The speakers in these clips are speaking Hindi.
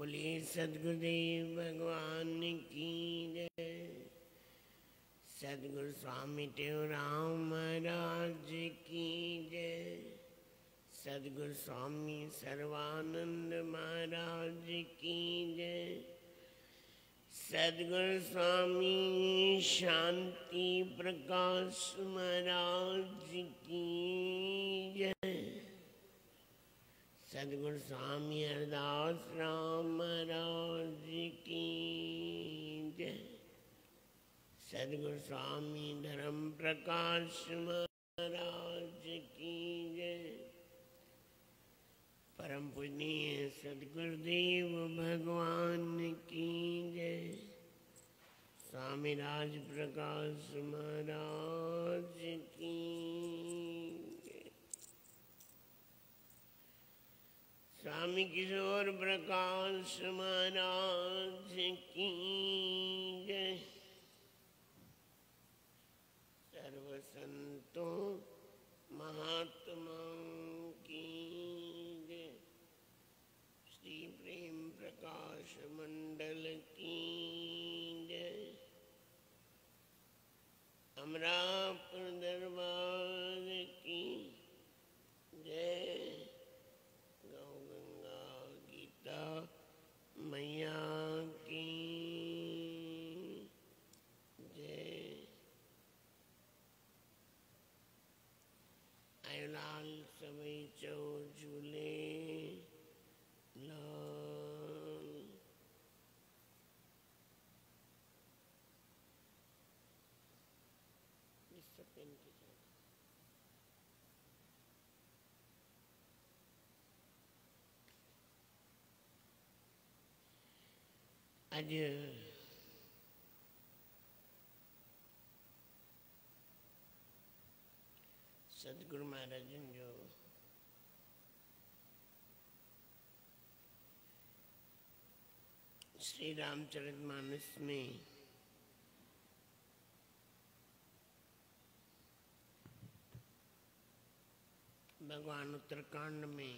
बोलिए सद्गुरुदेव भगवान की जय। सद्गुरु स्वामी टेवराम महाराज की जय। सद्गुरु स्वामी सर्वानंद महाराज की जय। सद्गुरु स्वामी शांति प्रकाश महाराज की जय। सद्गुरु स्वामी हरदास राम महाराज की जय। सद्गुरु स्वामी धर्म प्रकाश महाराज की जय। परम पूजनीय सद्गुरुदेव भगवान की जय। स्वामी राज प्रकाश महाराज की जय। स्वामी किशोर प्रकाश महाराज की जय। सर्व संतों महात्माओं की जय। श्री प्रेम प्रकाश मंडल की जय। अमरापुर दरबार की जय। गौ गंगा गीता मैया की जय। आयुलाल सबई चौ झूले लाल। आज सद्गुरु महाराज जो श्री रामचरितमानस में भगवान उत्तरकांड में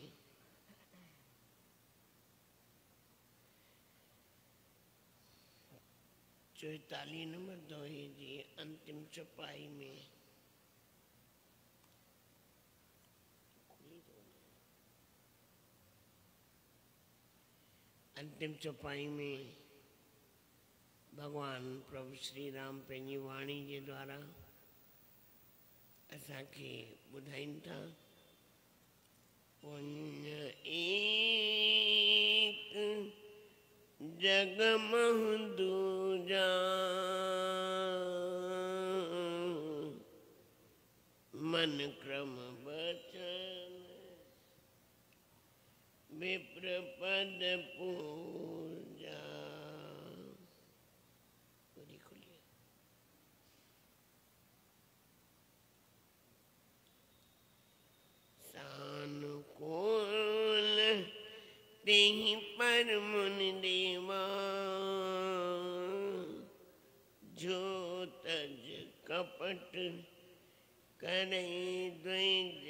चौतालीस नंबर दोहे जी अंतिम चौपाई में अंतिम चौपाई में भगवान प्रभु श्री राम पंहिंजी वाणी जे द्वारा असांखे ॿुधाइनि था। पुण्य एक जग महु दूजा मन क्रम बचन विप्र पद पूजा। सानुकूल तेहि पर मुनि देवा जो तज कपट करे द्विज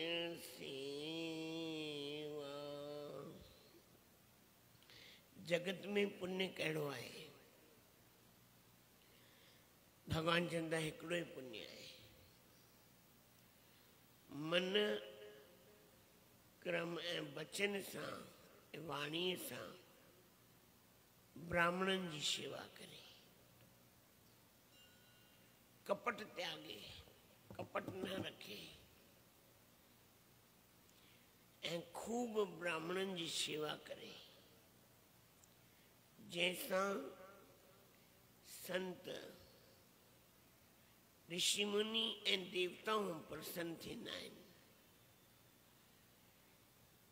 सेवा। जगत में पुण्य कहिड़ो आहे? भगवान चवंदा हिकिड़ो ई पुण्य आहे। मन क्रम ऐं वचन सां वाणीअ सां ब्राह्मणनि जी शेवा करे। कपट त्यागे, कपट न रखे ऐं खूब ब्राह्मणनि जी शेवा करे, जैसां संत ऋषि मुनि ऐं देवताऊं प्रसन्न थींदा आहिनि।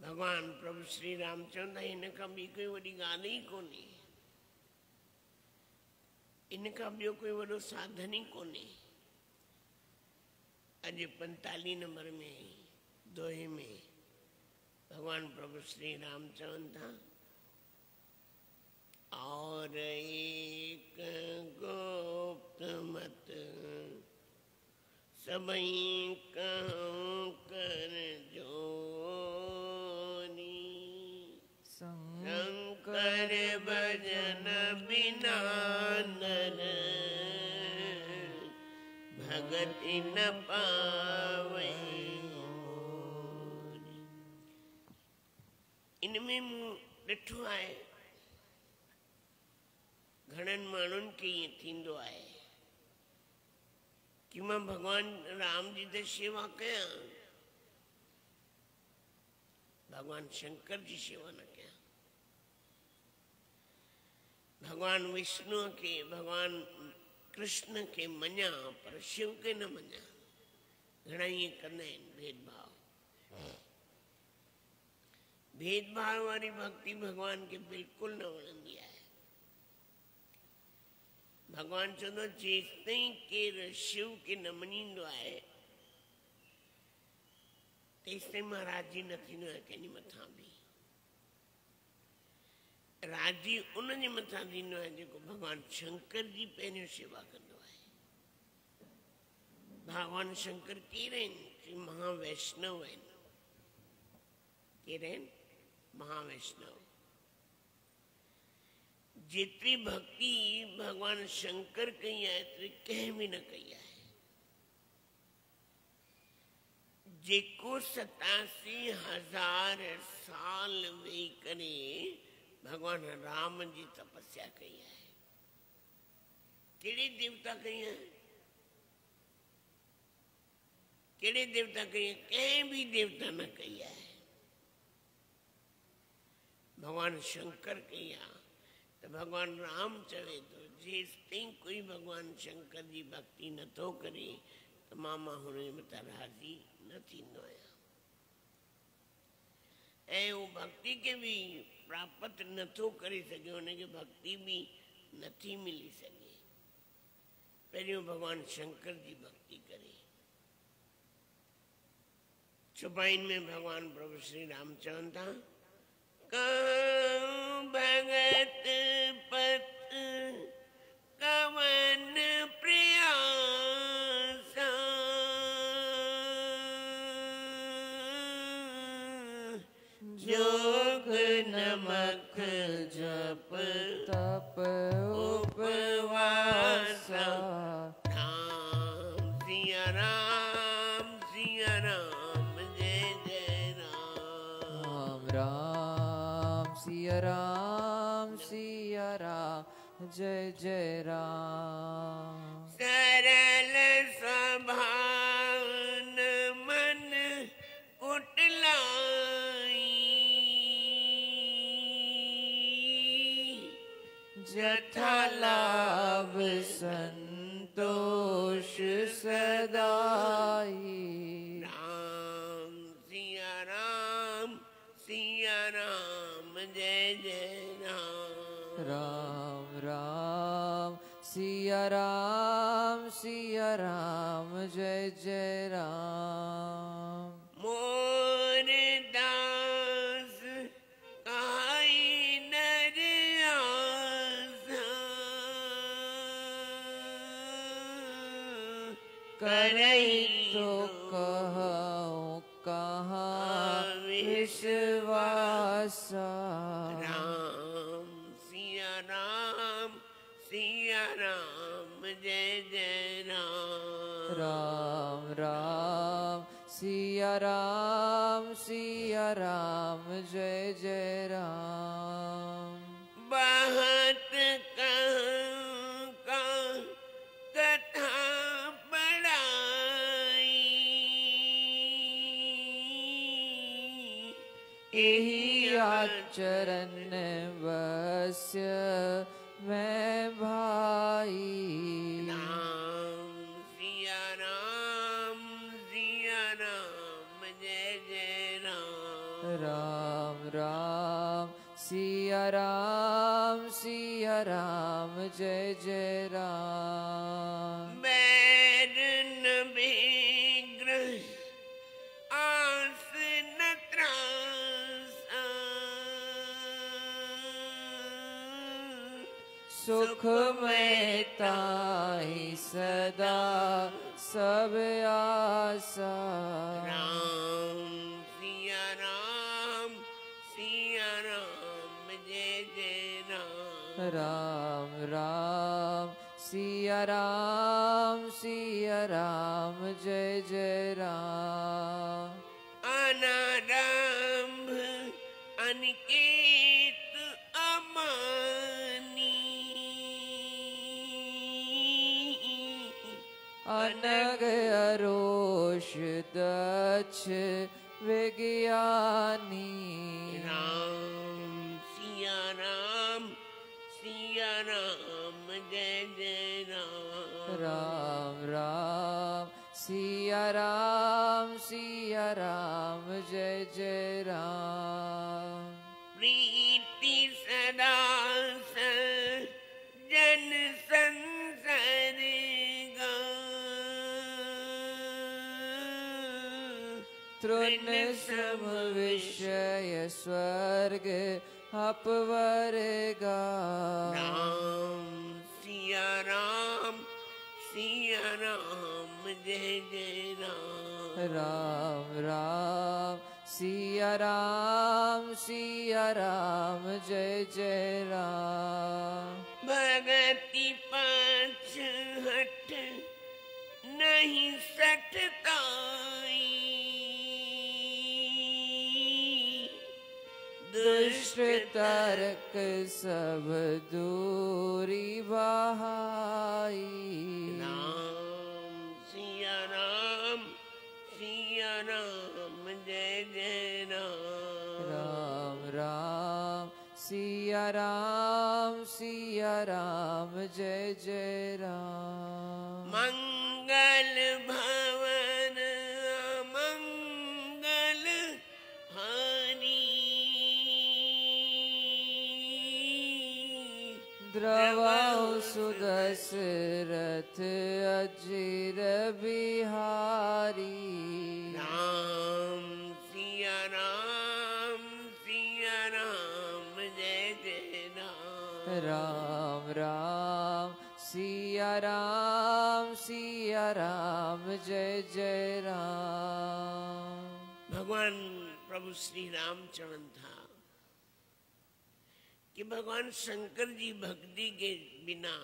भगवान प्रभु श्री राम चवंदा हिन खां ॿी कोई वॾी ॻाल्हि ई कोन्हे। इन खां ॿियो कोई वॾो साधन ई कोन्हे। अॼु 45 नंबर में दोहे में भगवान प्रभु श्री राम चवनि था और एक गुप्त मत सबई कहूं कर जोरी। शंकर न पावे। इनमें मूं ॾिठो आहे घणनि माण्हुनि खे ईअं थींदो आहे कि मां भगवान राम जी त शेवा कयां, भगवान शंकर जी शेवा न कयां, भगवान विष्णु के भगवान कृष्ण के मञा पर शिव के न मञा। घणा ईअं कंदा आहिनि भेदभाव। भेदभाव वारी भक्ति भगवान के बिल्कुल न वणंदी आहे। भगवान चवंदो जेसिताईं केरु शिव के न मञींदो आहे तेसिताईं मां राजी न थींदो आहियां कंहिंजे मथां बि। राजी उनजे मथां थींदो आहे जेको भगवान शंकर जी पहिरियों शेवा कंदो आहे। भगवान शंकर केरु आहिनि? महावैष्णव आहिनि। केरु आहिनि? महावैष्णव। जेतिरी भक्ति भगवान शंकर कई आहे एतिरी कंहिं बि न कई आहे। जेको 87,000 साल वेही करे भगवान राम जी तपस्या कई है। केड़े देवता कई है? केड़े देवता कई है? कहीं भी देवता न कई है। भगवान शंकर कई है। तो भगवान राम चवे तो जेसिताईं कोई भगवान शंकर जी भक्ति न तो करे तो मामा हुनजे मथां राज़ी न थींदो आहियां। ऐं वो भक्ति के भी प्राप्त नथो करे सके, उनके भक्ति भी नथी मिली सके। पहिरियों भगवान शंकर जी भक्ति करे। चौपाइन में भगवान प्रभु श्री राम चवनि था भगत पत कवन प्रयासा जोग नमक जप तप उपवासा। राम सिया राम जय जय राम। राम सिया राम जय जय राम। सरल स्वभाव मन कुटलाई जथा लाभ संतोष सदाई। राम सिया राम जय जय राम। राम राम सिया राम जय जय राम। मोर दास काई नर आसा करई तो कहूँ कहाँ विश्वासा। राम सिया राम जय जय राम। राम राम सिया राम जय जय राम। बहुत कहूँ का कथा पढ़ाई यही आचरण बस्य मैं भाई। राम सिया राम जय जय राम। राम राम सिया राम जय जय राम। बैर न विग्रह आस न त्रासा सुख में ताई सदा सब आसा। राम सिया राम जय जय राम। राम राम सिया सिया राम जय जय राम। अनारंभ अनिकेत अमानी, अनग अरोष दक्ष विज्ञानी। राम सिया राम जय जय राम। राम राम सिया राम जय जय राम। प्रीति सदा जन संसर्गा, तृण सम विषय स्वर्ग अपवर्गा। राम सिया राम जय जय राम। राम राम सिया राम जय जय राम। भगति पक्ष हट नहीं सटताई, दुष्ट तर्क सब दूरी बहाई। राम सिया राम जय जय राम। राम राम सिया राम जय जय राम। मंगल भवन मंगल हानि, द्रवाहु सुदशरथ अजिर बिहारी। राम सिया राम जय जय राम। राम राम सिया राम जय जय राम। भगवान प्रभु श्री रामचरण था कि भगवान शंकर जी भक्ति के बिना,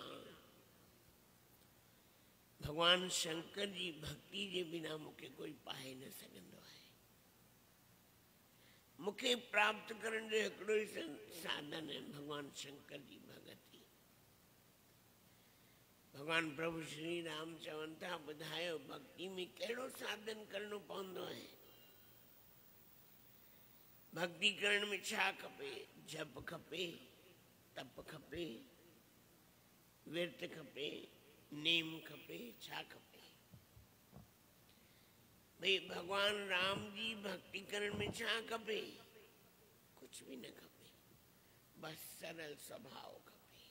भगवान शंकर जी भक्ति के बिना मुखे कोई पाए न सघंदो आहे। मुखे प्राप्त करण जो हिकिड़ो ई साधन है भगवान शंकर जी भगति। भगवान प्रभु श्री राम चवनि था ॿुधायो भक्ति में कहिड़ो साधन करणो पवंदो आहे। भक्ति करण में छा खपे? जप खपे, तप खपे, विरत खपे, नेम खपे, छा खपे? भाई भगवान राम जी भक्ति करण में छा खपे? कुछ भी न खपे, बस सरल स्वभाव खपे।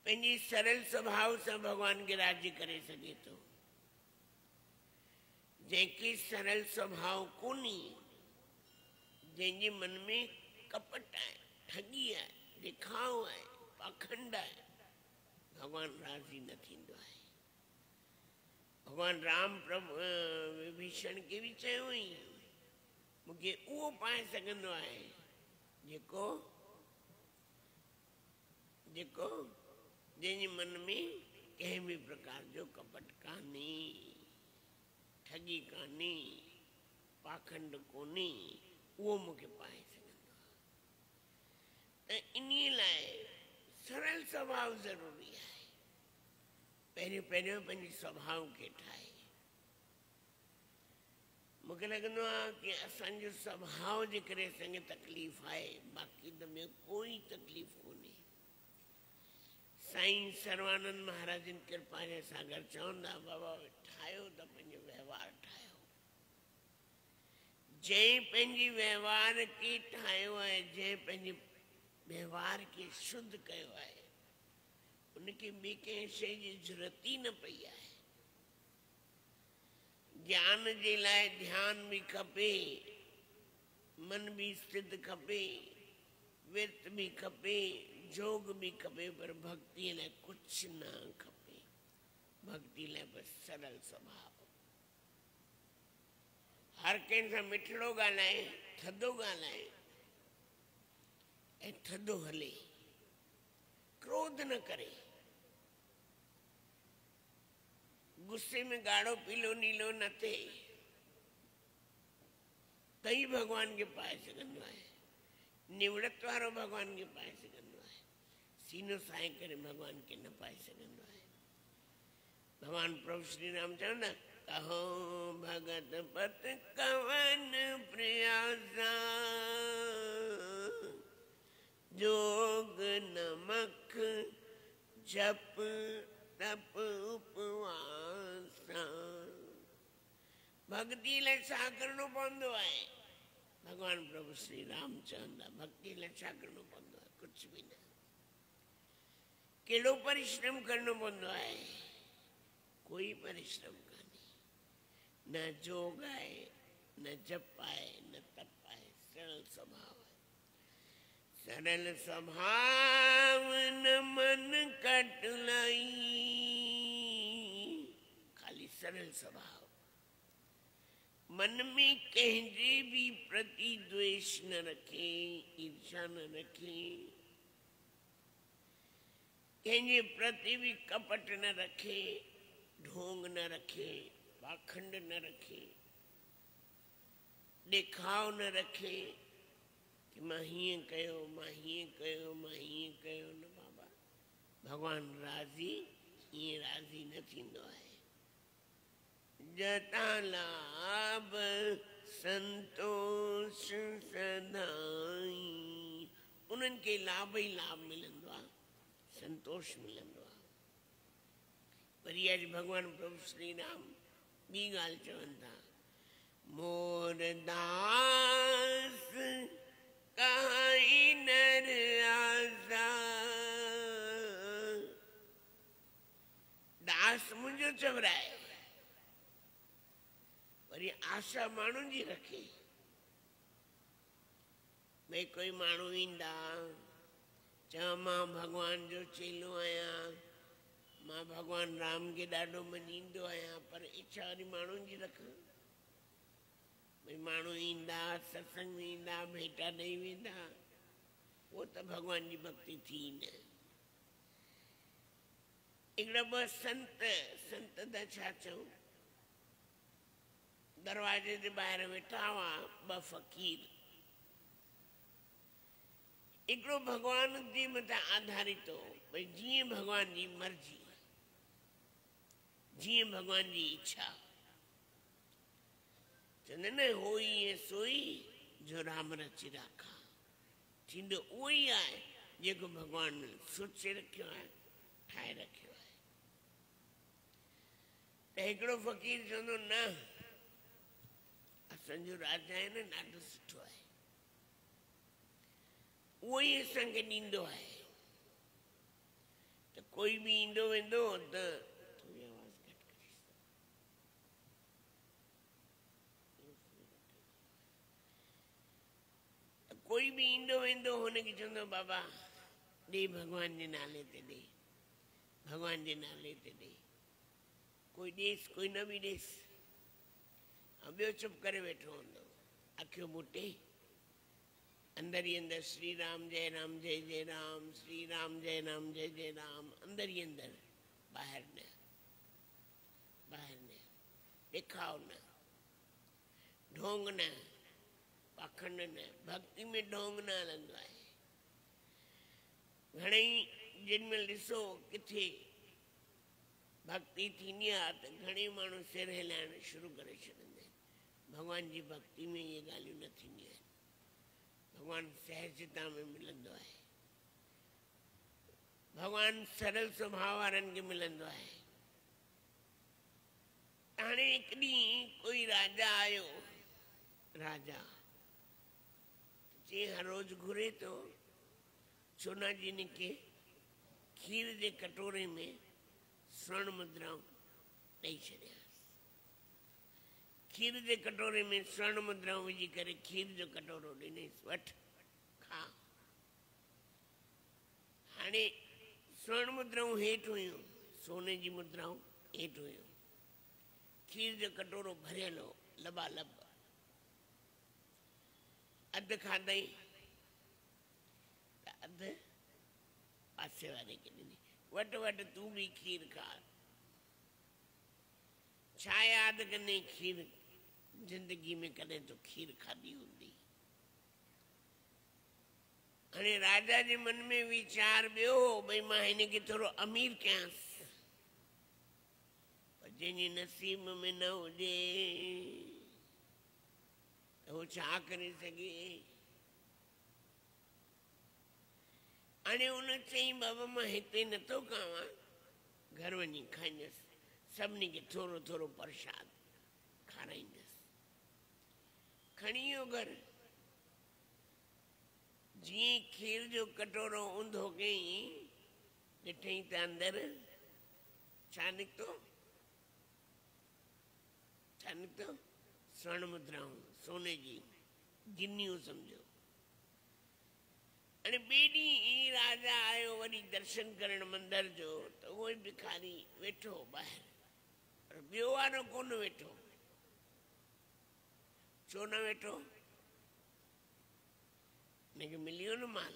पंहिंजी सरल स्वभाव से भगवान के राज्य करे सके तो। जंहिंखे सरल स्वभाव कोन्हे, जंहिंजे मन में कपट है, ठगी है, दिखाव है, पाखंड है, भगवान राजी न थींदो आहे। भगवान राम प्रभु विभीषण के भी चयो हुई मूंखे उहो पाए सघंदो आहे जेको जेको जंहिंजे मन में कंहिं भी प्रकार जो कपट कान्हे, ठगी कान्हे, पाखंड कोन्हे, उहो मूंखे पाए सघंदो आहे। त इन्हीअ लाइ सरल स्वभाव ज़रूरी आहे। पहिरियों पंहिंजे स्वभाव खे ठाहे। मूंखे लॻंदो आहे कि असांजो स्वभाव जे करे असांखे तकलीफ़ आहे, बाक़ी त ॿियो कोई तकलीफ़ कोन्हे। साईं सर्वानंद महाराज जी कृपा जे सागर चवंदा बाबा ठाहियो त पंहिंजो व्यवहार ठाहियो। जंहिं पंहिंजे व्यवहार खे ठाहियो आहे, जंहिं पंहिंजे व्यवहार के शुद्ध कयो आहे, उनके ॿिए कंहिं शइ जी ज़रूरत ई न पई आहे। ज्ञान जे लाइ ध्यान भी खपे, मन भी स्थित खपे, विरत भी खपे, जोग भी खपे, पर भक्ति लाइ कुछ न खपे। भक्ति लाइ बस सरल स्वभाव। हर कंहिं सां मिठड़ो ॻाल्हाए, थधो ॻाल्हाए ऐं थधो हले, क्रोध न करे। गुस्से में गाढ़ो पीलो नीलो न थे तई भगवान के पाए सघंदो आहे, निवड़त वारो भगवान के पाए सघंदो आहे, सीनो साए करे भगवान के न पाए सघंदो आहे। भगवान प्रभु श्री राम चवंदा कहो भगत पत कवन प्रयासा जोग नमक जप तप उपवासा। भक्ति लाइ छा करणो पवंदो आहे? भगवान प्रभु श्री राम चवंदा भक्ति लाइ छा करणो पवंदो आहे? कुझु बि न। कहिड़ो परिश्रम करणो पवंदो आहे? कोई परिश्रम कान्हे। न जोग आहे, न जप आहे, न तप आहे, सरल स्वभाव आहे। सरल स्वभाव न मन कटलाई, खाली सरल स्वभाव। मन में कंहिंजे भी प्रति द्वेष न रखे, ईर्षा न रखे, कंहिंजे प्रति भी कपट न रखे, ढोंग न रखे, पाखंड न रखे, दिखाव न रखे कि मां हीअं कयो, मां हीअं कयो, मां हीअं कयो। न बाबा, भगवान राज़ी ईअं राज़ी न थींदो आहे। जता लाभ संतोष सदाई, उन्हनि खे लाभ ई लाभ मिलंदो आहे, संतोष मिलंदो आहे। वरी अॼु भगवान प्रभु श्री राम ॿी ॻाल्हि चवनि था मोर दास कहाई नर आसा। दास मुंहिंजो चवराए, वरी आशा माण्हुनि जी रखे। भई कोई माण्हू ईंदा चवां मां भगवान जो चेलो आहियां, मां भगवान राम खे ॾाढो मञींदो आहियां, पर इच्छा वरी माण्हुनि जी रख। भई माण्हू ईंदा सत्संग में ईंदा भेटा ॾेई वेंदा, उहो त भगवान जी भक्ति थी न। हिकिड़ा ॿ संत त छा चऊं, दरवाजे जे ॿाहिरि वेठा हुआ ॿ फ़क़ीर। हिकिड़ो भगवान जे मथां आधारित हो, भई जीअं भगवान जी मर्ज़ी, जीअं भगवान जी इच्छा। चवंदा न होई ऐं सोई जो राम रची राखा। थींदो उहो ई आहे जेको भगवान सोचे रखियो आहे, ठाहे रखियो आहे। त हिकिड़ो फ़क़ीर चवंदो न, असांजो राजा आहे न ॾाढो सुठो आहे, उहो ई असांखे ॾींदो आहे। त कोई बि ईंदो वेंदो त कोई भी ईंदो वेंदो हुनखे चवंदो बाबा ॾे भगवान जे नाले ते ॾे, भगवान जे नाले ते ॾे। कोई ॾेसि कोई न बि ॾेसि, ऐं ॿियो चुप करे वेठो हूंदो, अखियूं मूटे अंदर ही अंदर श्री राम जय जय राम, श्री राम जय जय राम, अंदर ही अंदर, बाहर न, बाहर न, दिखाव न, ढोंग न, पाखंड न। भक्ति में ढोंग न हलंदो आहे। घणेई जिनमें ॾिसो किथे भक्ति थींदी आहे त घणेई माण्हू सिर हिलाइण शुरू करे छॾींदा आहिनि। भगवान जी भक्ति में इहे ॻाल्हियूं न थींदियूं आहिनि। भगवान सहजता में मिलंदो आहे, भगवान सरल स्वभाव वारनि खे मिलंदो आहे। हाणे हिकु ॾींहुं कोई राजा आयो, राजा जे हर रोज घुरे तो सोना जी ने के खीर जे कटोरे में स्वर्ण मुद्राऊं ॾेई छॾियां। खीर जे कटोरे में स्वर्ण मुद्राऊं विझी करे खीर जो कटोरो ॾिनईसि, वठ खा। हाणे स्वर्ण मुद्राऊं हेठि हुयूं, सोने जी मुद्राऊं हेठि हुयूं, खीर जो कटोरो भरियल हो लबालब। अधु खाधई त अधु पासे वारे खे ॾिनी, वटि वटि तूं बि खीर खा। छा यादि कंदे खीर जिंदगी में कॾहिं तो खीर खाधी हूंदी। हाणे राजा जे मन में वीचार ॿियो भई मां हिनखे थोरो अमीर कयांसि, पर जंहिंजे नसीब में न हुजे त उहो छा करे सघे। हाणे उन चईं बाबा मां हिते नथो खावां, घर वञी खाईंदसि, सभिनी खे थोरो थोरो प्रसाद खाराईंदसि। खणी वियो घर, जीअं खीर जो कटोरो ऊंधो कयईं, ॾिठईं त अंदरि छा निकितो, छा निकितो? स्वर्ण मुद्राऊं, सोने जी गिन्नियूं सम्झो। हाणे ॿिए ॾींहुं राजा आयो वरी दर्शन करण मंदर जो, त उहो ई भिखारी वेठो ॿाहिरि, पर ॿियो वारो कोन वेठो। छो न वेठो? हुनखे मिली वियो न माल।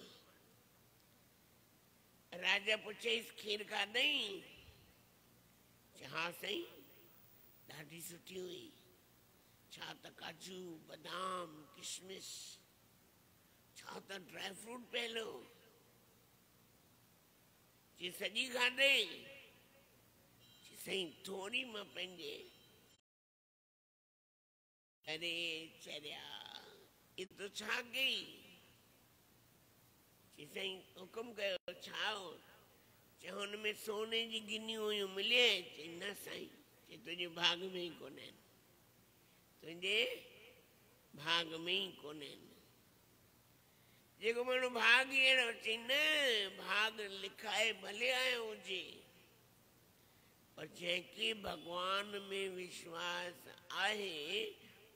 राजा पुछईसि खीर खाधई? हा साईं, ॾाढी सुठी हुई। छा त काजू बादाम किशमिश, छा त ड्राई फ्रूट पियल हो। चई सॼी खाधई? साईं थोरी मां पंहिंजे। अरे चरिया एतिरो छा कई? चई साईं हुकुम कयो, छा हो? चई हुन में सोने जी गिन्नियूं हुयूं, मिले? चई न साईं। चई तुंहिंजे भाग में ई कोन आहिनि, तुंहिंजे भाग में ई कोन आहिनि। जेको माण्हू भाग ई अहिड़ो, चई न भाग लिखाए भले आयो हुजे, पर जंहिंखे भॻवान में विश्वास आहे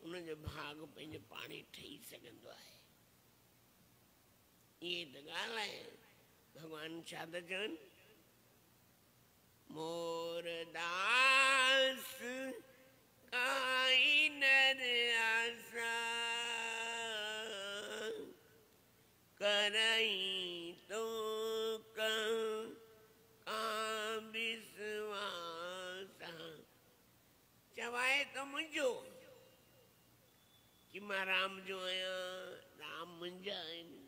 उनजो भाग पंहिंजो पाण ई ठही सघंदो आहे। इहे त ॻाल्हि आहे। भॻवान छा था चवनि? मोरदास काई नर आसा, करई तो विश्वासा। चवाए तो मुंहिंजो कि मां राम जो आहियां, राम मुंहिंजा आहिनि,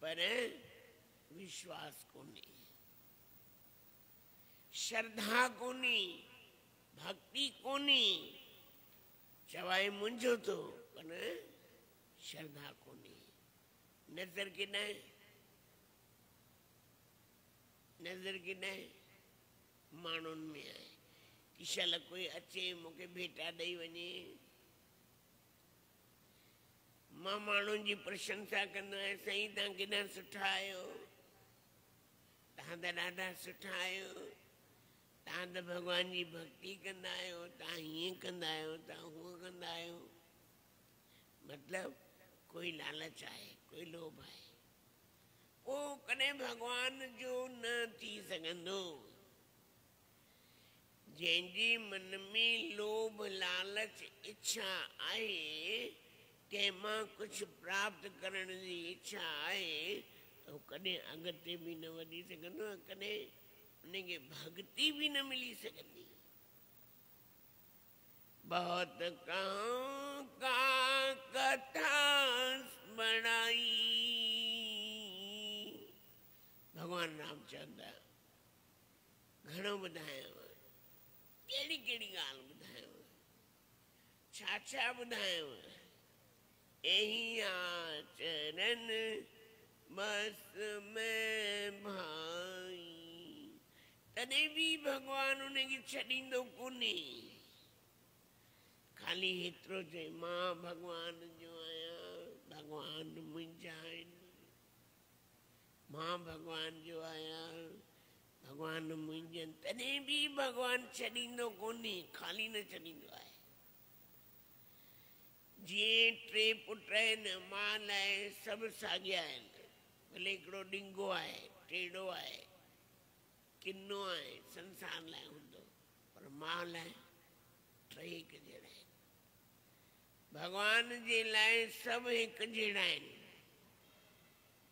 पर विश्वास कोन्हे, श्रद्धा कोन्हे, भक्ति कोन्हे। चवाए मुंहिंजो तो, पर श्रद्धा कोन्हे। नज़र केॾांहुं, नज़र केॾांहुं? माण्हुनि में आहे कि शल कोई अचे मूंखे भेटा ॾेई वञे, मां माण्हुनि जी प्रशंसा कंदो आहियां, साईं तव्हां केॾा सुठा आहियो, तव्हां त ॾाढा सुठा आहियो, तव्हां त भॻवान जी भक्ति कंदा आहियो, तव्हां हीअं कंदा आहियो, तव्हां हूअं कंदा आहियो। मतिलब कोई लालच आहे, कोई लोभ आहे, उहो कॾहिं भॻवान जो न थी सघंदो। जंहिंजे मन में लोभ लालच इच्छा आहे, कंहिंमां कुझु प्राप्त करण जी इच्छा आहे, त उहो कॾहिं अॻिते बि न वधी सघंदो, कॾहिं उनखे भक्ति भी न मिली सकती। बहुत कहाँ का कथा बढ़ाई, भगवान राम चवंदा घणो ॿुधायांव, कहिड़ी कहिड़ी ॻाल्हि ॿुधायांव, छा छा ॿुधायांव। यही आचरण बस में भाई, तॾहिं बि भगवान उनखे छॾींदो कोन्हे। खाली हेतिरो चए मां भगवान जो आहियां, भगवान मुंहिंजा आहिनि, मां भगवान जो आहियां, भगवान मुंहिंजा आहिनि, तॾहिं बि भगवान छॾींदो कोन्हे, खाली न छॾींदो आहे। जीअं टे पुट आहिनि, मां लाइ सभु साॻिया आहिनि, भले हिकिड़ो ॾिंगो आहे, टेढ़ो आहे, किनो आहे, संसार लाइ हूंदो, पर मां लाइ टे हिकु जहिड़ा आहिनि। भगवान जे लाइ सभु हिकु जहिड़ा आहिनि।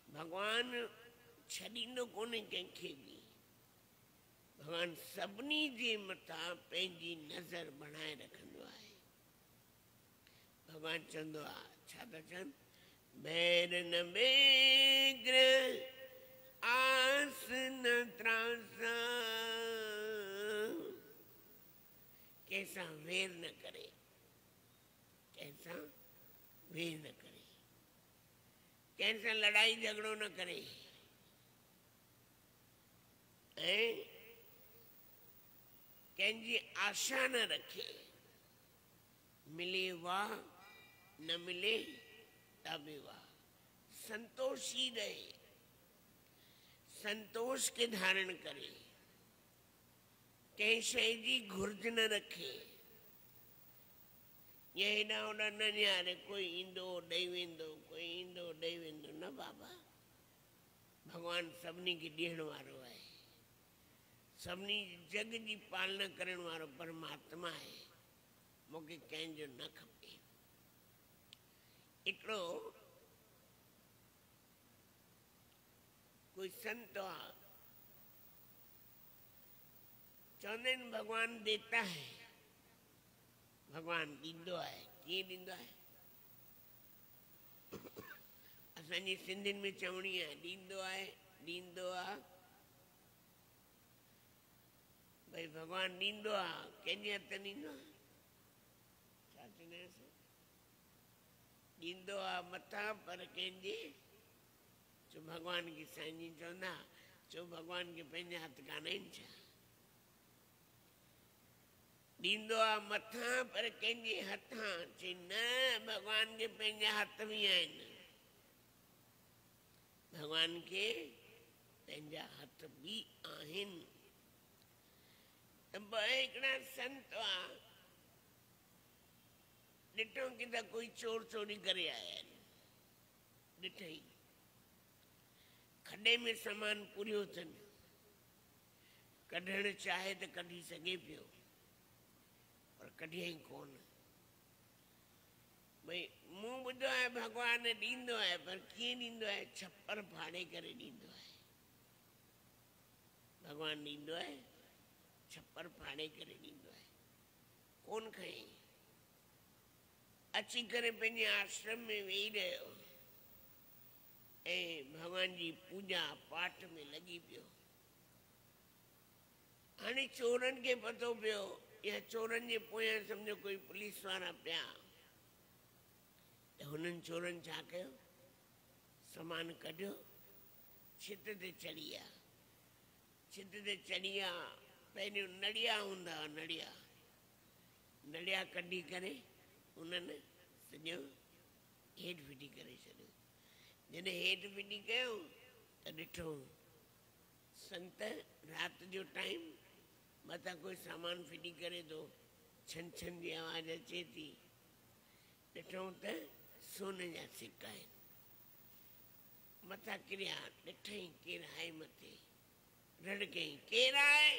भगवान छॾींदो कोन्हे कंहिंखे बि। भगवान सभिनी जे मथां पंहिंजी नज़र बणाए रखंदो आहे। भगवान चवंदो आहे, छा था चवनि, बैर न बेग्र आस न त्रासा, कंहिंसां वेर न करे, कंहिंसां वेर न करे, कंहिंसां लड़ाई झगड़ो न करे, ऐं कंहिंजी आशा न रखे, मिले वाह न मिले तबे वाह, संतोषी रहे, संतोष के धारण करे, कंहिं शइ जी घुर्ज न रखे, ये हेॾां होॾां न निहारे, कोई ईंदो ॾेई वेंदो, कोई ईंदो ॾेई वेंदो, न बाबा। भगवान सभिनी खे ॾियण वारो आहे, सभिनी जग जी पालना करण वारो परमात्मा आहे, मूंखे कंहिंजो न खपे। हिकिड़ो कोई संत आहे, चवंदा आहिनि भगवान देता है, भगवान ॾींदो आहे। कीअं ॾींदो आहे? असांजी सिंधियुनि में चवणी आहे, ॾींदो आहे, ॾींदो आहे, भई भगवान ॾींदो आहे, कंहिंजे हथ ॾींदो आहे? छा चवंदा आहिनि? ॾींदो आहे मथां, पर कंहिंजे? छो भगवान खे साईं जी चवंदा, छो भगवान खे पंहिंजा हथ कान आहिनि छा? ॾींदो आहे मथां, पर कंहिंजे हथां? चई न, भगवान खे पंहिंजा हथ बि आहिनि, भगवान खे पंहिंजा हथ बि आहिनि। हिकिड़ा संत हुआ, ॾिठो कि त कोई चोर चोरी करे आया आहिनि, ॾिठई खॾे में सामान पूरियो अथनि, कढणु चाहे त कढी सघे पियो, पर कढियई कोन। भई मूं ॿुधो आहे भगवान ॾींदो आहे, पर कीअं ॾींदो आहे? छप्पर फाड़े करे ॾींदो आहे। भगवान ॾींदो आहे, छप्पर फाड़े करे ॾींदो आहे, कोन खईं। अची करे पंहिंजे आश्रम में वेही रहियो ऐं भगवान जी पूजा पाठ में लॻी पियो। हाणे चोरनि खे पतो पियो, या चोरनि जे पोयां सम्झो कोई पुलिस वारा पिया, त हुननि चोरनि छा कयो? सामान कढियो, छित ते चढ़ी विया। छित ते चढ़ी विया, पहिरियों नड़िया हूंदा, नड़िया कढी करे उन्हनि सॼो हेठि फिटी करे छॾियो। जॾहिं हेठि फिटी कयो त ॾिठो संत राति जो टाइम मथां कोई सामान फिटी करे थो, छन छन जी आवाज़ अचे थी, ॾिठूं त सोने जा सिक्का आहिनि, मथां किरिया। ॾिठई केरु आहे मथे, रड़ कयईं, केरु आहे?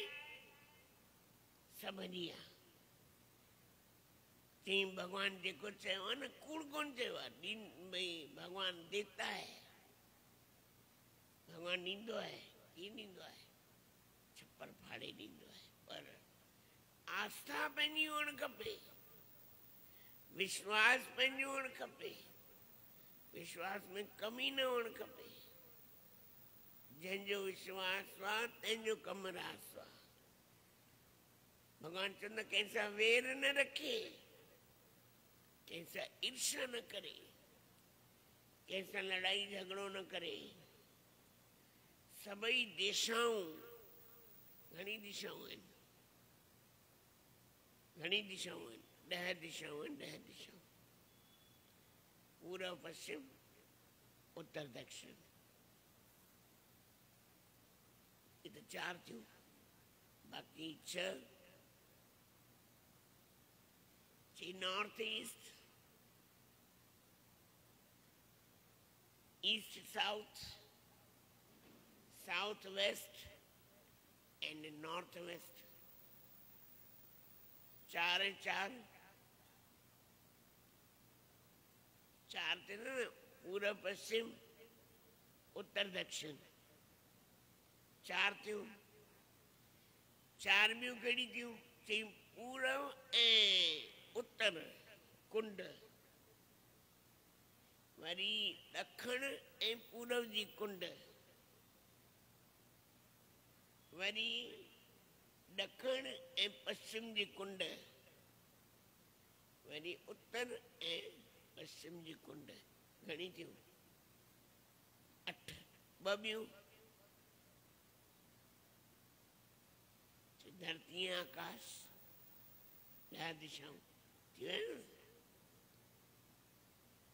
सभु हली विया। चई भगवान जेको चयो आहे न, कूड़ कोन चयो आहे, भई भगवान देता है, भगवान ॾींदो आहे। कीअं ॾींदो आहे? छप्पर फाड़े ॾींदो आहे, पर आस्था पंहिंजी हुअणु खपे, विश्वास पंहिंजो हुअणु खपे, विश्वास में कमी न हुअणु खपे। जंहिंजो विश्वास आहे तंहिंजो कमु रास आहे। भगवान चवंदा कंहिंसां वेर न रखे, कंहिंसां ईर्ष्या न करे, कंहिंसां लड़ाई झगड़ो न करे। सभई दिशाऊं, घणी दिशाऊं आहिनि, घणी दिशाऊं आहिनि, 10 दिशाऊं आहिनि, 10 दिशाऊं, पूर्व पश्चिम उत्तर दक्षिण, ये तो 4 थियूं, बाक़ी 6 चई north east, east south, south west and north west. 4 है 4, 4 थे ना, पूर्व पश्चिम उत्तर दक्षिण, 4 थियूं। चार ॿियूं कहिड़ी थियूं चई पूरव ऐं उत्तर कुंड, वरी ॾखण ऐं पूरव जी कुंड, वरी ॾखण ऐं पश्चिम जी कुंड, वरी उत्तर ऐं पश्चिम जी कुंड। घणी थियूं? 8। ॿ ॿियूं धरती आकाश, 10 दिशाऊं थियूं आहिनि।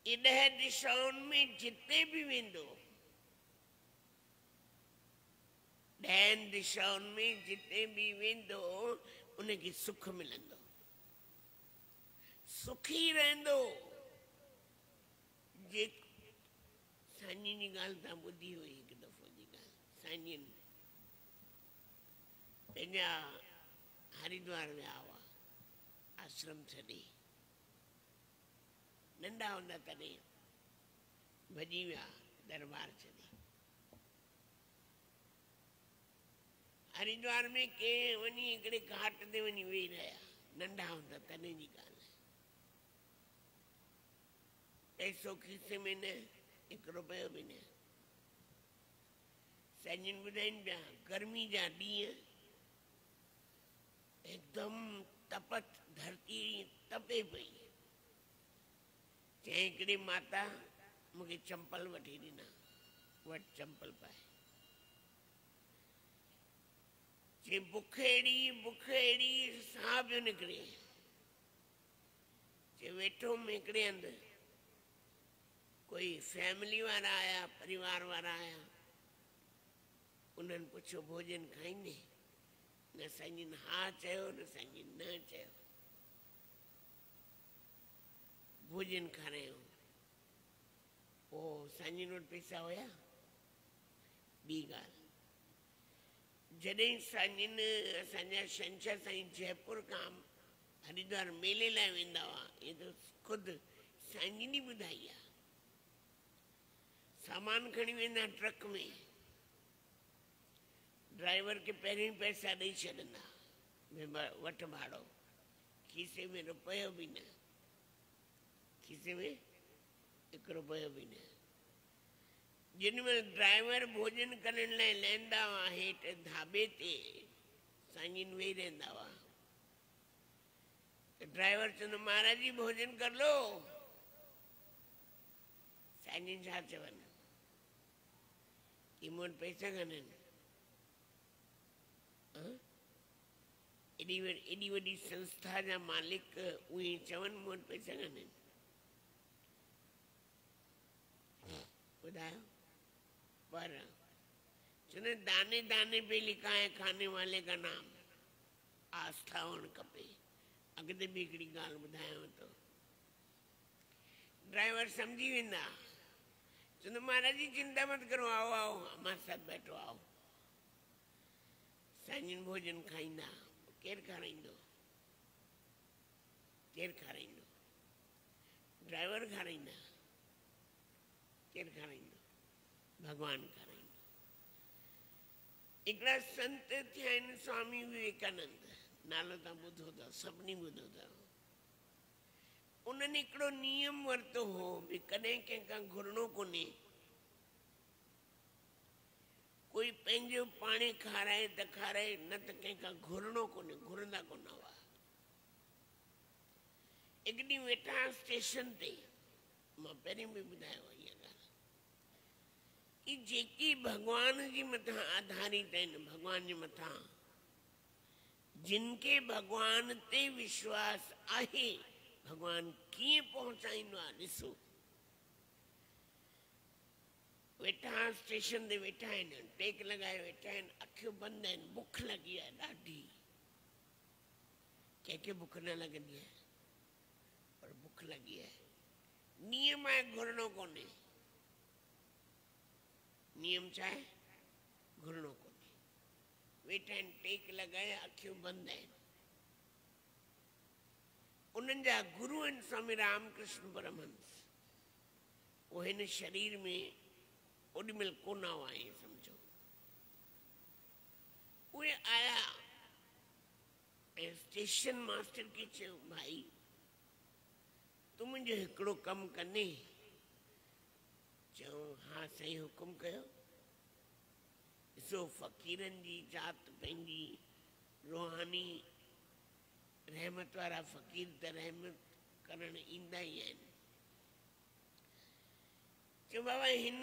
ये 10 दिशाउनि में जिते भी वेंदो, 10 दिशाउनि में जिते भी वेंदो उनखे सुख मिलंदो, सुखी रहंदो। जे साईं जी ॻाल्हि तव्हां ॿुधी हुई हिकु दफ़ो जी ॻाल्हि। साईं पंहिंजा हरिद्वार विया हुआ आश्रम छॾे, नंढा हूंदा तॾहिं भॼी विया दरबार छॾे। हरिद्वार में के वञी हिकिड़े घाट ते वञी वेही रहिया, नंढा हूंदा तॾहिं जी ॻाल्हि। पैसो खीसे में न, 1 रुपयो बि न। साईं ॿुधाइनि पिया गर्मी जा ॾींहं, एकदम तपत धरती तपे पई। चई हिकिड़ी माता मूंखे चंपल वठी ॾिना, वटि चंपल पाए। चई बुख अहिड़ी साह पियो निकिरे। चई वेठो में हिकिड़े हंधि कोई फैमिली वारा आया, परिवार वारा आया। उन्हनि पुछियो भोजन खाईंदे? न साईं हा चयो, न साईं न चयो। भोजन खारायो। पोइ साईं वटि पैसा हुया। ॿी ॻाल्हि, जॾहिं साईं असांजा शंकर साईं जयपुर खां हरिद्वार मेले लाइ वेंदा हुआ, ये तो ख़ुदि साईं जी ॿुधाई आहे। सामान खणी वेंदा ट्रक में, ड्राइवर के पहिरियों पैसा ॾेई छॾंदा, वठ भाड़ो। खीसे में रुपयो बि न, खीसे में 1 रुपयो बि न। जिन महिल ड्राइवर भोजन करण लाइ लहंदा हुआ हेठि ढाबे ते, साईं वेही रहंदा हुआ। ड्राइवर चवंदो महाराज जी भोजन कर लो। साईं छा चवनि, कि मूं वटि पैसा कान्हनि। एॾी वॾी संस्था जा मालिक उहे चवनि मूं वटि पैसा कान्हनि। ॿुधायो। पर चवंदा दाने दाने पे लिखा है खाने वाले का नाम, आस्था हुअणु खपे। अॻिते बि हिकिड़ी ॻाल्हि ॿुधायांव थो। ड्राइवर सम्झी वेंदा, चवंदो महाराज जी चिंता मत करो, आओ आओ हमारे साथ बैठो आओ। साईं भोजन खाईंदा। केरु खाराईंदो? केरु खाराईंदो? ड्राइवर खाराईंदा? केरु खाराईंदो? भगवान खाराईंदो। हिकिड़ा संत थिया आहिनि स्वामी विवेकानंद, नालो तव्हां ॿुधो अथव, सभिनी ॿुधो अथव। उन्हनि हिकिड़ो नियम वरितो हो भी कॾहिं कंहिंखां घुरणो कोन्हे। कोई पंहिंजो पाणे खाराए त खाराए, न त कंहिंखां घुरणो कोन्हे, घुरंदा कोन हुआ। हिकु ॾींहुं वेठा स्टेशन ते, मां पहिरियों बि ॿुधायो आहे इहा ॻाल्हि, कि जेकी भॻवान जे मथां आधारित आहिनि, भॻवान जे मथां, जिनके भॻवान ते विश्वास आहे, भॻवान कीअं पहुचाईंदो आहे ॾिसो। वेठा स्टेशन ते वेठा आहिनि, टेक लॻाए वेठा आहिनि, अखियूं बंदि आहिनि, बुख लॻी आहे ॾाढी। कंहिंखे बुख न लॻंदी आहे, पर बुख लॻी आहे। नियम आहे घुरणो कोन्हे। नियम छा आहे? घुरणो कोन्हे। वेठा आहिनि, टेक लॻाए, अखियूं बंदि आहिनि। उन्हनि जा गुरू आहिनि स्वामी रामकृष्ण परमहंस। उहे हिन शरीर में ओॾी महिल कोन हुआ, ईअं सम्झो। उहे आया ऐं स्टेशन मास्टर खे चयो, भाई तूं मुंहिंजो हिकिड़ो कमु कंदे? चयो, हा साईं हुकुम कयो। ॾिसो फ़क़ीरनि जी जात पंहिंजी रूहानी रहमत वारा फ़क़ीर त रहमत करण ईंदा ई आहिनि। चयो बाबा हिन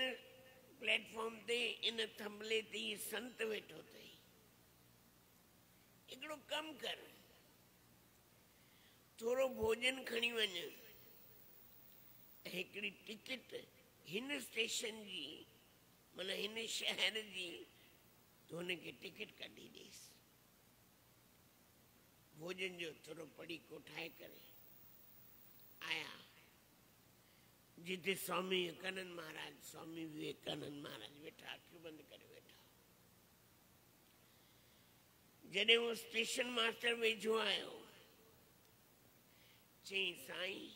प्लेटफॉर्म ते इन थंबले ते ही संत वेठो अथई, हिकिड़ो कमु कर, थोरो भोजन खणी वञ ऐं हिकिड़ी टिकट हिन स्टेशन जी माना हिन शहर जी तो हुनखे टिकट कढी ॾेसि। भोजन जो थोरो पड़ीको ठाहे करे आया जिते स्वामी विवेकानंद महाराज स्वामी विवेकानंद महाराज वेठा, अखियूं बंदि करे वेठा। जॾहिं वो स्टेशन मास्टर वेझो आयो, चई साईं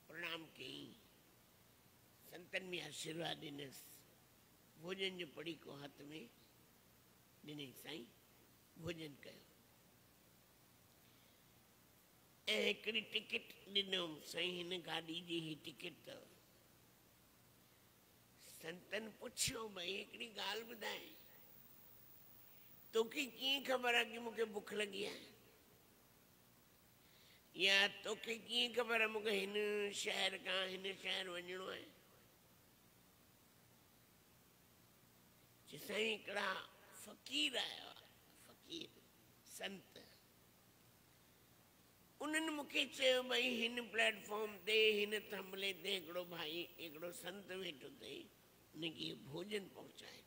प्रणाम कई, संतन में आशीर्वाद ॾिनसि, भोजन जो पड़ीको हथ में ॾिनई, साईं भोजन कयो ऐं हिकिड़ी टिकट ॾिनमि, साईं हिन गाॾी जी ही टिकट अथव। संतन पुछियो, भई हिकिड़ी ॻाल्हि ॿुधाए, तोखे कीअं ख़बर आहे कि मूंखे बुख लगी है, या तोखे कीअं ख़बर आहे मूंखे हिन शहर खां हिन शहर वञिणो आहे? साईं हिकिड़ा फ़क़ीर आया, फ़क़ीर संत, उन्हनि मूंखे चयो भई हिन प्लेटफॉर्म ते हिन थंबले ते हिकिड़ो भाई हिकिड़ो संत वेठो अथई, उनखे भोजन पहुचाए।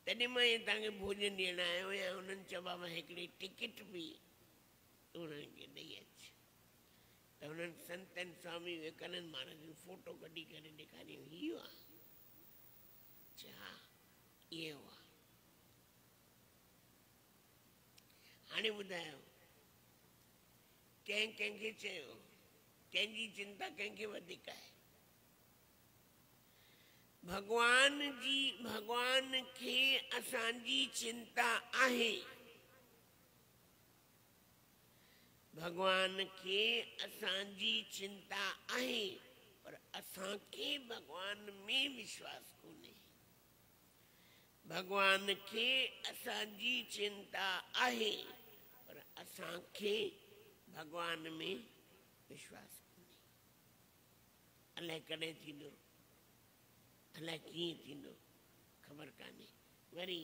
तॾहिं मां इहे तव्हांखे भोजन ॾियण आयो आहियां। उन्हनि चयो बाबा हिकिड़ी टिकट बि उन्हनि खे ॾेई अच। त उन्हनि संतनि स्वामी विवेकानंद महाराज जो फोटो कढी करे ॾेखारियो, इहो आहे? चयो हा इहो आहे। हाणे ॿुधायो कंहिं कंहिंखे चयो, कंहिंजी चिंता कंहिंखे वधीक आहे? भगवान खे असांजी चिंता आहे, भगवान खे असांजी चिंता आहे, पर असांखे भगवान में विश्वास कोन्हे। भगवान खे असांजी चिंता आहे, पर असांखे भगवान में विश्वास कोन्हे। अलाए कॾहिं थींदो, अलाए कीअं थींदो, ख़बर कान्हे। वरी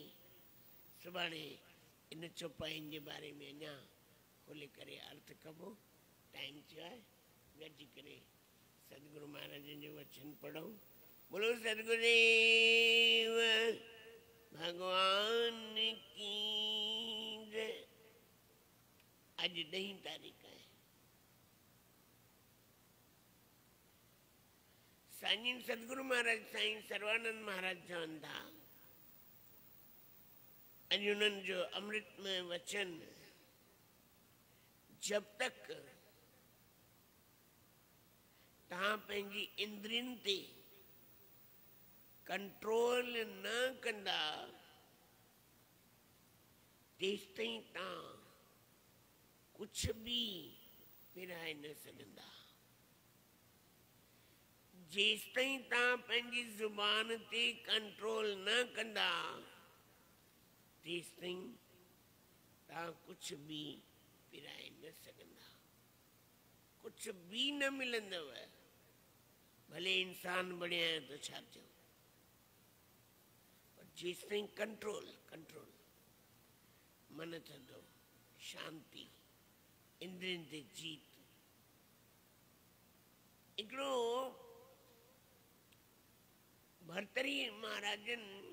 सुभाणे इन चौपाइनि जे बारे में अञा खोले करे अर्थ कबो। टाइम थियो आहे, गॾिजी करे सतगुरु महाराजनि जो वचन पढ़ूं। बोलो सतगुरुदेव भगवान की जय। अॼु 10 तारीख़ आहे। साईं सतगुरु महाराज साईं सर्वानंद महाराज चवनि था, अॼु उन्हनि जो अमृतमय वचन, जब तक तव्हां पंहिंजी इंद्रियनि ते कंट्रोल न कंदा, तेसिताईं तव्हां कुछ भी विराए न सघंदा। जेसिताईं तव्हां पंहिंजी ज़ुबान ते कंट्रोल न कंदा, तेसिताईं तव्हां कुछ भी विराए न सघंदा। कुछ भी न मिलंदव, भले इंसान बणिया आहियो त छा थियो, पर जेसिताईं कंट्रोल मन थधो, शांती, इंद्रियनि ते जीत। हिकिड़ो भर्तरी महाराजनि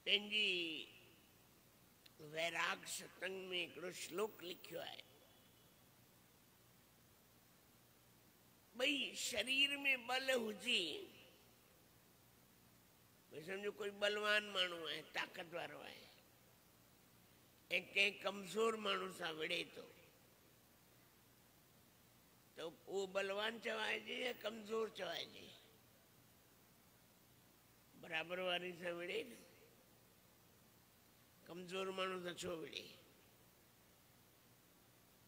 पंहिंजी वैराग सत्संग में हिकिड़ो श्लोक लिखियो आहे, भई शरीर में बल हुजे, भई सम्झो कोई बलवान माण्हू आहे, ताक़त वारो आहे, ऐं कंहिं कमज़ोर माण्हू सां विढ़े थो, त उहो बलवान चवाइजे या कमज़ोर चवाइजे? बराबरि वारी सां विढ़े न। कमजोर माण्हू त छो विढ़े।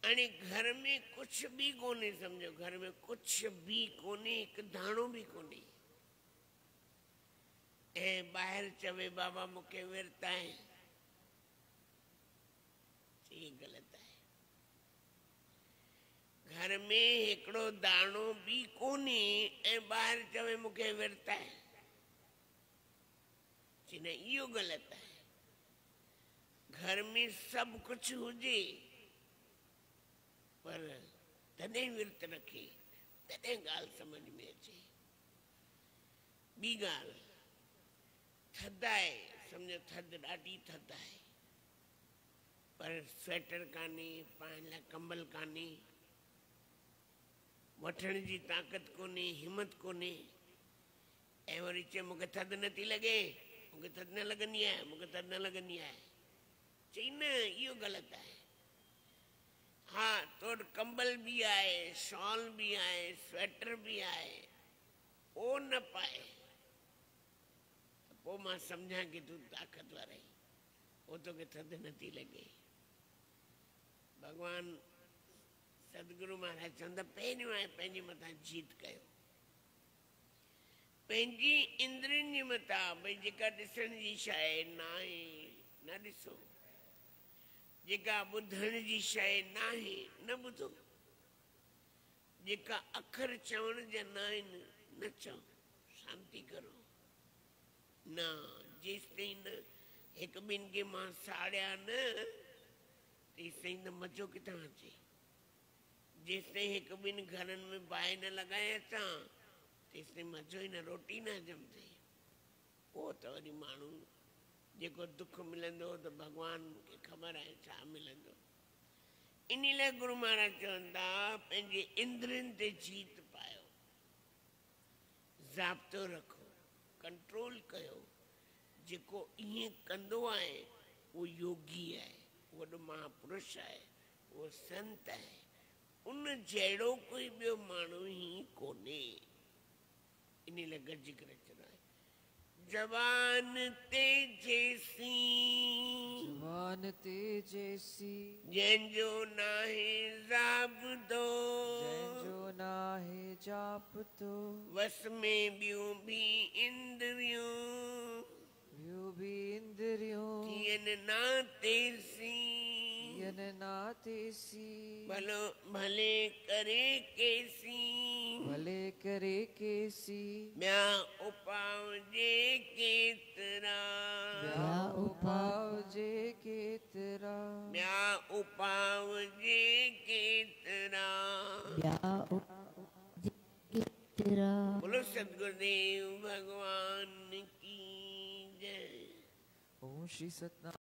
हाणे घर में कुछ भी कोन्हे, सम्झो घर में कुछ भी कोन्हे, हिकु दाणो भी कोन्हे, ऐं ॿाहिरि चवे बाबा मूंखे विर्त आहे, ये ग़लति आहे। घर में हिकिड़ो दाणो भी कोन्हे ऐं ॿाहिरि चवे मूंखे विर्त आहे, न इहो ग़लति आहे। घर में सभु कुछ हुजे पर तॾहिं विर्त रखे, तॾहिं ॻाल्हि समझ में अचे। ॿी ॻाल्हि, थधि आहे, सम्झो थधि ॾाढी थधि आहे, पर स्वेटर कान्हे, पाइण लाइ कंबल कान्हे, वठण जी ताक़त कोन्हे, हिम्मत कोन्हे, ऐं वरी चए मूंखे थधि नथी लॻे, मूंखे थधि न लॻंदी आहे, मूंखे थधि न लॻंदी आहे, चई न इहो ग़लति आहे। हा तो वटि कंबल भी आहे, शॉल भी आहे, स्वेटर भी आहे, उहो न पाए त पोइ मां सम्झां कि तूं ताक़तवर आहीं, पोइ तोखे थधि नथी लॻे। भॻवान सदगुरु महाराज चवंदा पहिरियों आहे पंहिंजे मथां जीत कयो, पंहिंजी इंद्रियुनि जे मथां, भई जेका ॾिसण जी शइ न आहे न ॾिसो, जेका ॿुधण जी शइ न आहे न ॿुधो, जेका अखर चवण जा न आहिनि न चओ, शांति करो। न जेसिताईं न हिकु ॿिनि खे मां साड़िया न तेसिताईं त मज़ो किथां अचे। जेसिताईं हिकु ॿिनि घरनि में बाहि न लॻाए अचां तेसिताईं मज़ो ई न, रोटी न हजम थिए। पोइ त वरी माण्हू जेको दुख मिलंदो त भॻवान खे ख़बर आहे छा मिलंदो। इन लाइ गुरु महाराज चवंदा पंहिंजे इंद्रियुनि ते जीत पायो, ज़ाब्तो रखो, कंट्रोल कयो। जेको ईअं कंदो आहे उहो योगी आहे, वॾो महापुरुष आहे, उहो संत आहे, उन जहिड़ो कोई ॿियो माण्हू ई कोन्हे। इन लाइ गॾिजी करे चवंदो आहे जवान ते जैसी, जवान ते जैसी, जंहिंजो नाहे ज़ाब्तो, जंहिंजो नाहे जापतो, वस में ॿियूं भी इंद्रियूं, ॿियूं भी इंद्रियूं, थियनि ना तेसी, थियनि ना तेसी, भले करे केसी, भले करे केसी, ॿिया उपावजे केतिरा, ॿिया उपावजे केतिरा, ॿिया उपावजे केतिरा। बोलो सतगुरुदेव भगवान की जय। ओम श्री सतनाम।